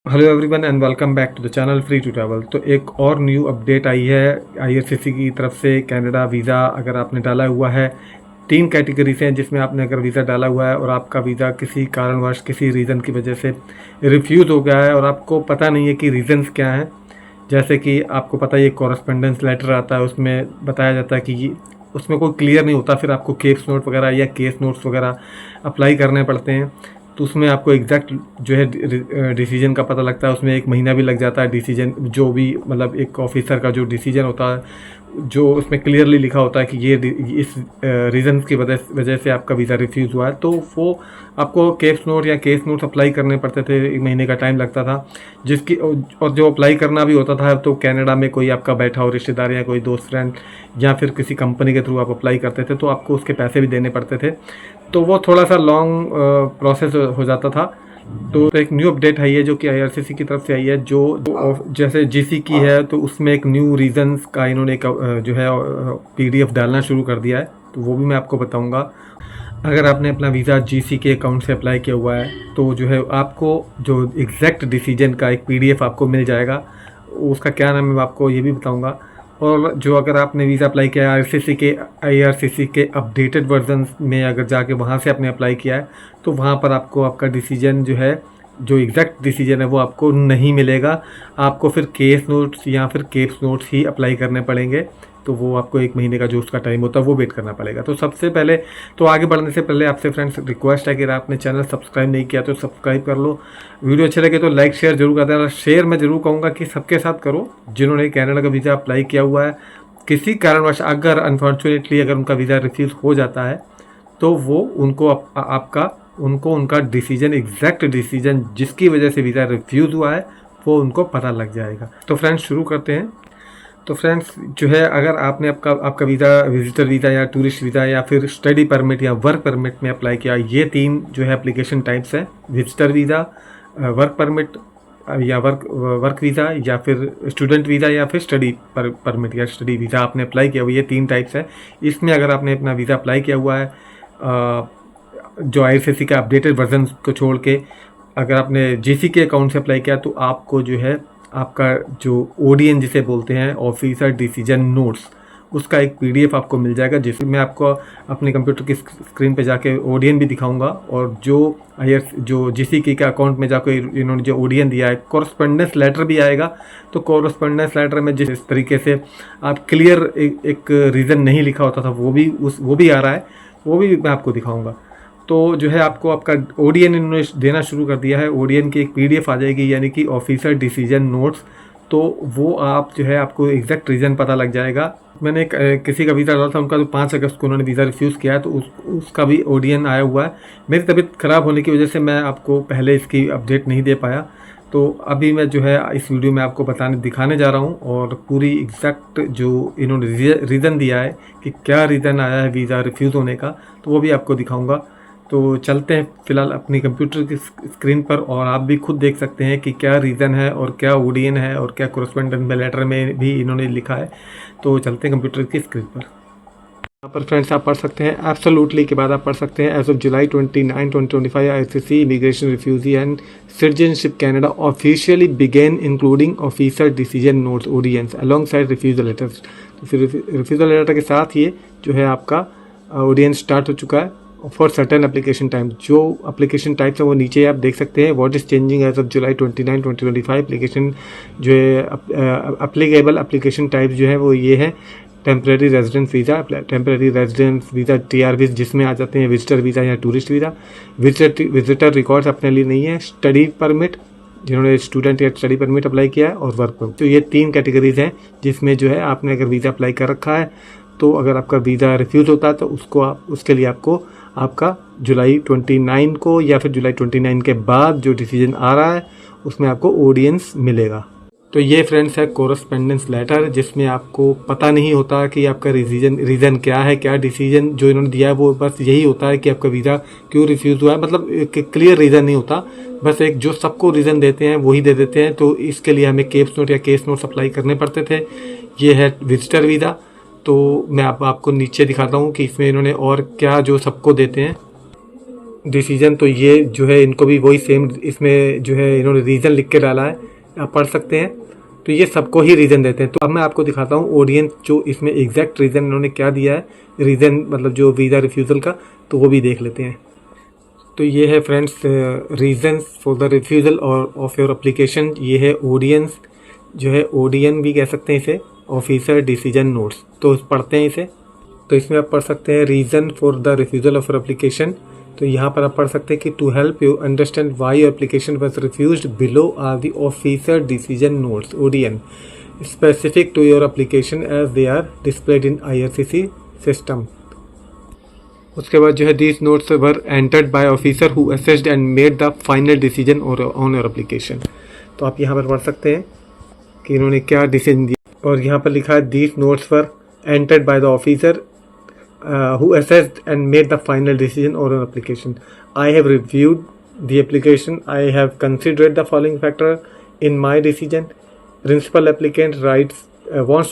Hello everyone and welcome back to the channel free to travel. तो एक और new update आई है IRCC की तरफ से। कनाडा वीज़ा अगर आपने डाला हुआ है, 3 कैटेगरीज हैं जिसमें आपने अगर वीज़ा डाला हुआ है और आपका वीज़ा किसी कारणवश किसी रीज़न की वजह से रिफ्यूज़ हो गया है और आपको पता नहीं है कि रीज़न्स क्या हैं। जैसे कि आपको पता है ये कॉरेस्पेंडेंस लेटर आता है, उसमें बताया जाता है कि उसमें कोई क्लियर नहीं होता, फिर आपको केस नोट वगैरह या केस नोट्स वगैरह अप्लाई करने पड़ते हैं। तो उसमें आपको एग्जैक्ट जो है डिसीजन का पता लगता है, उसमें 1 महीना भी लग जाता है। डिसीजन जो भी मतलब एक ऑफिसर का जो डिसीजन होता है, जो उसमें क्लियरली लिखा होता है कि ये इस रीज़न की वजह से आपका वीज़ा रिफ्यूज़ हुआ है, तो वो आपको केस नोट या केस नोट्स अप्लाई करने पड़ते थे। 1 महीने का टाइम लगता था जिसकी, और जो अप्लाई करना भी होता था तो कनाडा में कोई आपका बैठा हो रिश्तेदार या कोई दोस्त फ्रेंड या फिर किसी कंपनी के थ्रू आप अप्लाई करते थे तो आपको उसके पैसे भी देने पड़ते थे। तो वो थोड़ा सा लॉन्ग प्रोसेस हो जाता था। तो एक न्यू अपडेट आई है जो कि आईआरसीसी की तरफ से आई है, जो जैसे जीसी की है, तो उसमें एक न्यू रीजंस का इन्होंने एक जो है पीडीएफ डालना शुरू कर दिया है। तो वो भी मैं आपको बताऊंगा। अगर आपने अपना वीज़ा जीसी के अकाउंट से अप्लाई किया हुआ है तो जो है आपको जो एग्जैक्ट डिसीजन का एक पीडीएफ आपको मिल जाएगा। उसका क्या नाम है मैं आपको ये भी बताऊंगा। और जो अगर आपने वीज़ा अप्लाई किया है आईआरसीसी के अपडेटेड वर्जन में, अगर जाके वहाँ से आपने अप्लाई किया है तो वहाँ पर आपको आपका डिसीजन जो है, जो एग्जैक्ट डिसीजन है वो आपको नहीं मिलेगा। आपको फिर केस नोट्स या फिर केस नोट्स ही अप्लाई करने पड़ेंगे। तो वो आपको 1 महीने का जो उसका टाइम होता है वो वेट करना पड़ेगा। तो सबसे पहले, तो आगे बढ़ने से पहले आपसे फ्रेंड्स रिक्वेस्ट है कि अगर आपने चैनल सब्सक्राइब नहीं किया तो सब्सक्राइब कर लो। वीडियो अच्छे लगे तो लाइक शेयर जरूर कर देना। शेयर मैं जरूर कहूँगा कि सबके साथ करो जिन्होंने कनाडा का वीज़ा अप्लाई किया हुआ है। किसी कारणवश अगर अनफॉर्चुनेटली अगर उनका वीज़ा रिफ्यूज़ हो जाता है तो वो उनको उनको उनका डिसीजन, एग्जैक्ट डिसीजन जिसकी वजह से वीज़ा रिफ्यूज़ हुआ है, वो उनको पता लग जाएगा। तो फ्रेंड्स शुरू करते हैं। तो फ्रेंड्स जो है, अगर आपने आपका वीज़ा विजिटर वीज़ा या टूरिस्ट वीज़ा या फिर स्टडी परमिट या वर्क परमिट में अप्लाई किया, ये 3 जो है एप्लीकेशन टाइप्स हैं। विजिटर वीज़ा, वर्क परमिट या वर्क वीज़ा या फिर स्टूडेंट वीज़ा या फिर स्टडी परमिट या स्टडी वीज़ा आपने अप्लाई किया हुआ, ये 3 टाइप्स है। इसमें अगर आपने अपना वीज़ा अप्लाई किया हुआ है जो आईआरसीसी का अपडेटेड वर्जन को छोड़ के, अगर आपने जीसी के अकाउंट से अप्लाई किया तो आपको जो है आपका जो ओडीएन जिसे बोलते हैं, ऑफिसर डिसीजन नोट्स, उसका एक पीडीएफ आपको मिल जाएगा, जिसमें आपको अपने कंप्यूटर की स्क्रीन पे जाके ओडीएन भी दिखाऊंगा। और जो जीसी के अकाउंट में जाकर इन्होंने जो ओडीएन दिया है, कॉरेस्पॉन्डेंस लेटर भी आएगा। तो कॉरेस्पॉन्डेंस लेटर में जिस तरीके से आप क्लियर एक रीज़न नहीं लिखा होता था वो भी आ रहा है, वो भी मैं आपको दिखाऊंगा। तो जो है आपको आपका ओडीएन इन्होंने देना शुरू कर दिया है। ओडीएन की एक पीडीएफ आ जाएगी, यानी कि ऑफिसर डिसीजन नोट्स। तो वो आप जो है आपको एग्जैक्ट रीज़न पता लग जाएगा। मैंने किसी का वीज़ा डाला था, उनका तो 5 अगस्त को उन्होंने वीज़ा रिफ्यूज़ किया है, तो उसका भी ओडीएन आया हुआ है। मेरी तबीयत ख़राब होने की वजह से मैं आपको पहले इसकी अपडेट नहीं दे पाया। तो अभी मैं जो है इस वीडियो में आपको दिखाने जा रहा हूँ, और पूरी एग्जैक्ट जो इन्होंने रीज़न दिया है कि क्या रीज़न आया है वीज़ा रिफ्यूज़ होने का, तो वो भी आपको दिखाऊँगा। तो चलते हैं फिलहाल अपनी कंप्यूटर की स्क्रीन पर, और आप भी खुद देख सकते हैं कि क्या रीज़न है और क्या ओडीएन है और क्या कॉरेस्पॉन्डेंस लेटर में भी इन्होंने लिखा है। तो चलते हैं कंप्यूटर की स्क्रीन पर। यहाँ पर फ्रेंड्स आप पढ़ सकते हैं एब्सोल्युटली के बाद आप पढ़ सकते हैं, as of July 29, 2025 IRCC immigration refugee and citizenship Canada officially begin including officer decision notes ODNs alongside refusal letters. तो फिर रिफ्यूजल लेटर के साथ ये जो है आपका ओडीएन स्टार्ट हो चुका है फॉर सर्टेन एप्लीकेशन टाइम। जो एप्लीकेशन टाइप्स है वो नीचे आप देख सकते हैं। What is changing as of July 29, 2025 application जो है अप्लीकेबल एप्लीकेशन टाइप जो है वो ये है। Temporary residence visa, temporary residence visa TRV जिसमें आ जाते हैं विजिटर वीज़ा या टूरिस्ट वीज़ा। विजिटर रिकॉर्ड्स अपने लिए नहीं है। स्टडी परमिट, जिन्होंने स्टूडेंट या स्टडी परमिट अप्लाई किया है, और वर्क परमिट। तो ये 3 कैटेगरीज हैं जिसमें जो है आपने अगर वीज़ा अप्लाई कर रखा है, तो अगर आपका वीज़ा रिफ्यूज़ होता है तो उसके लिए आपको आपका जुलाई 29 को या फिर जुलाई 29 के बाद जो डिसीजन आ रहा है उसमें आपको ओडीएन्स मिलेगा। तो ये फ्रेंड्स है कोरेस्पेंडेंस लेटर, जिसमें आपको पता नहीं होता कि आपका रीज़न क्या है, क्या डिसीजन जो इन्होंने दिया है वो बस यही होता है कि आपका वीज़ा क्यों रिफ्यूज़ हुआ है। मतलब एक क्लियर रीज़न नहीं होता, बस एक जो सबको रीज़न देते हैं वही दे देते हैं। तो इसके लिए हमें केस नोट या केस नोट अप्लाई करने पड़ते थे। ये है विजिटर वीज़ा। तो मैं आपको नीचे दिखाता हूँ कि इसमें इन्होंने और क्या जो सबको देते हैं डिसीजन, तो ये जो है इनको भी वही सेम इसमें जो है इन्होंने रीज़न लिख के डाला है, आप पढ़ सकते हैं। तो ये सबको ही रीज़न देते हैं। तो अब मैं आपको दिखाता हूँ ऑडियंस जो इसमें एग्जैक्ट रीज़न इन्होंने क्या दिया है, रीज़न मतलब जो वीज़ा रिफ्यूज़ल का, तो वो भी देख लेते हैं। तो ये है friends reasons for the refusal और ऑफ योर एप्लीकेशन। ये है ऑडियंस जो है, ओडियन भी कह सकते हैं इसे, ऑफिसर डिसीजन नोट्स। तो पढ़ते हैं इसे। तो इसमें आप पढ़ सकते हैं reason for the refusal of your application. तो यहाँ पर आप पढ़ सकते हैं कि to help you understand why your application was refused below are the officer decision notes ODN specific to your application as they are displayed in IRCC system. उसके बाद जो है these notes were entered by officer who assessed and made the final decision on your application. तो आप यहाँ पर पढ़ सकते हैं कि इन्होंने क्या डिसीजन दिया, और यहाँ पर लिखा है these notes were entered by the officer who assessed and made the final decision on an application. I have reviewed the application. I have considered the following factor in my decision. Principal applicant wants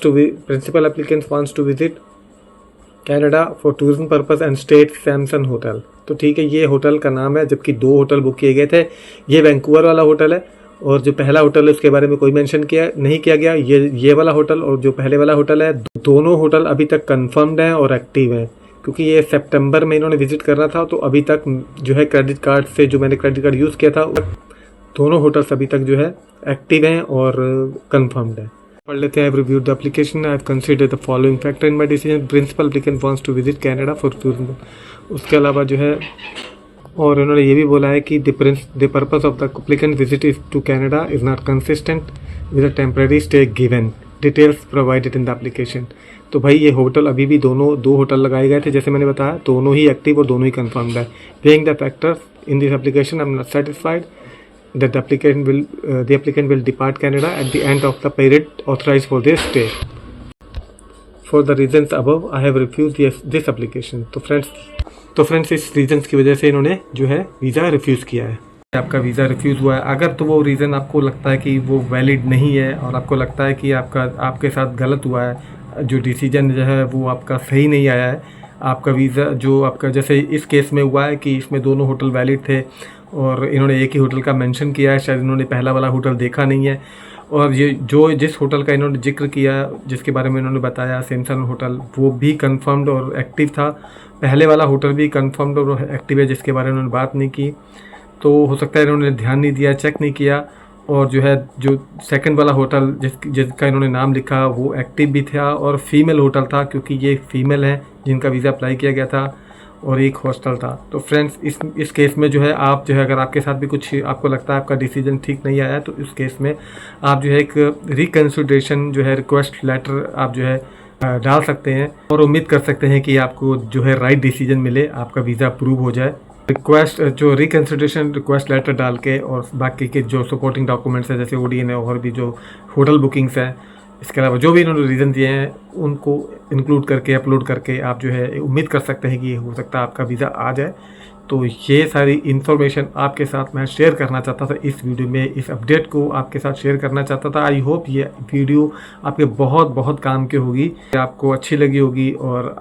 to visit Canada for tourism purpose and stayed Samson Hotel. तो ठीक है, ये hotel का नाम है, जबकि 2 hotel book किए गए थे। ये वैंकूवर वाला होटल है, और जो पहला होटल है उसके बारे में कोई मेंशन नहीं किया गया। ये वाला होटल और जो पहले वाला होटल है, दोनों होटल अभी तक कंफर्म्ड हैं और एक्टिव हैं, क्योंकि ये सितंबर में इन्होंने विजिट करना था। तो अभी तक जो है क्रेडिट कार्ड से, जो मैंने क्रेडिट कार्ड यूज़ किया था, दोनों होटल्स अभी तक जो है एक्टिव हैं और कंफर्म्ड है। पढ़ लेते हैं। I have reviewed the application, I have considered the following factor in my decision. Principal applicant wants to visit Canada for tourism. उसके अलावा जो है, और उन्होंने ये भी बोला है कि the purpose of the applicant visit is to Canada is not consistent with a temporary stay given, details provided in the application. तो भाई ये होटल अभी भी 2 होटल लगाए गए थे, जैसे मैंने बताया, दोनों ही एक्टिव और दोनों ही कंफर्म्ड है। Being the factors in this application I am not satisfied that the applicant will depart Canada at the end of the period authorized for their stay. For the reasons above, I have refused this application. तो friends इस reasons की वजह से इन्होंने जो है visa refuse किया है। आपका वीज़ा रिफ्यूज़ हुआ है, अगर तो वो रीज़न आपको लगता है कि वो वैलिड नहीं है और आपको लगता है कि आपके साथ गलत हुआ है, जो डिसीजन जो है वो आपका सही नहीं आया है, आपका वीज़ा जो आपका, जैसे इस केस में हुआ है कि इसमें दोनों होटल वैलिड थे और इन्होंने एक ही होटल का मेंशन किया है, शायद इन्होंने पहला वाला होटल देखा नहीं है, और ये जिस होटल का इन्होंने जिक्र किया, जिसके बारे में इन्होंने बताया सैमसन होटल, वो भी कंफर्म्ड और एक्टिव था। पहले वाला होटल भी कंफर्म्ड और एक्टिव है, जिसके बारे में उन्होंने बात नहीं की। तो हो सकता है इन्होंने ध्यान नहीं दिया, चेक नहीं किया, और जो है जो सेकंड वाला होटल जिसका इन्होंने नाम लिखा वो एक्टिव भी था और फीमेल होटल था, क्योंकि ये फीमेल है जिनका वीज़ा अप्लाई किया गया था, और एक हॉस्टल था। तो फ्रेंड्स इस केस में जो है आप जो है, अगर आपके साथ भी कुछ आपको लगता है आपका डिसीजन ठीक नहीं आया, तो इस केस में आप जो है एक रिकन्सिडरेशन जो है रिक्वेस्ट लेटर आप जो है डाल सकते हैं, और उम्मीद कर सकते हैं कि आपको जो है राइट डिसीजन मिले, आपका वीज़ा अप्रूव हो जाए। रिकन्सिडरेशन रिक्वेस्ट लेटर डाल के, और बाकी के जो सपोर्टिंग डॉक्यूमेंट्स हैं जैसे ODN है और भी जो होटल बुकिंग्स हैं, इसके अलावा जो भी इन्होंने रीज़न दिए हैं उनको इंक्लूड करके अपलोड करके आप जो है उम्मीद कर सकते हैं कि ये हो सकता है आपका वीज़ा आ जाए। तो ये सारी इन्फॉर्मेशन आपके साथ मैं शेयर करना चाहता था इस वीडियो में, इस अपडेट को आपके साथ शेयर करना चाहता था। आई होप ये वीडियो आपके बहुत काम की होगी, आपको अच्छी लगी होगी, और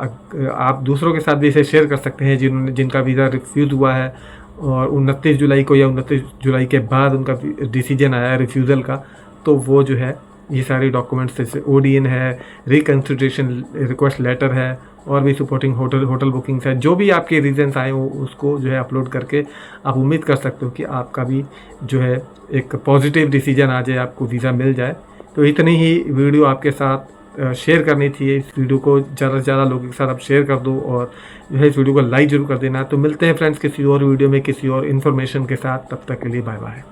आप दूसरों के साथ भी इसे शेयर कर सकते हैं जिनका वीज़ा रिफ्यूज़ हुआ है और 29 जुलाई को या 29 जुलाई के बाद उनका डिसीजन आया है रिफ्यूज़ल का। तो वो जो है ये सारे डॉक्यूमेंट्स जैसे ODN है, रिकन्सिडरेशन रिक्वेस्ट लेटर है, और भी सपोर्टिंग होटल बुकिंग्स है, जो भी आपके रीजंस आए हो उसको जो है अपलोड करके आप उम्मीद कर सकते हो कि आपका भी जो है एक पॉजिटिव डिसीजन आ जाए, आपको वीज़ा मिल जाए। तो इतनी ही वीडियो आपके साथ शेयर करनी थी। इस वीडियो को ज़्यादा से ज़्यादा लोगों के साथ आप शेयर कर दो, और जो है इस वीडियो को लाइक ज़रूर कर देना। तो मिलते हैं फ्रेंड्स किसी और वीडियो में किसी और इन्फॉर्मेशन के साथ, तब तक के लिए बाय बाय।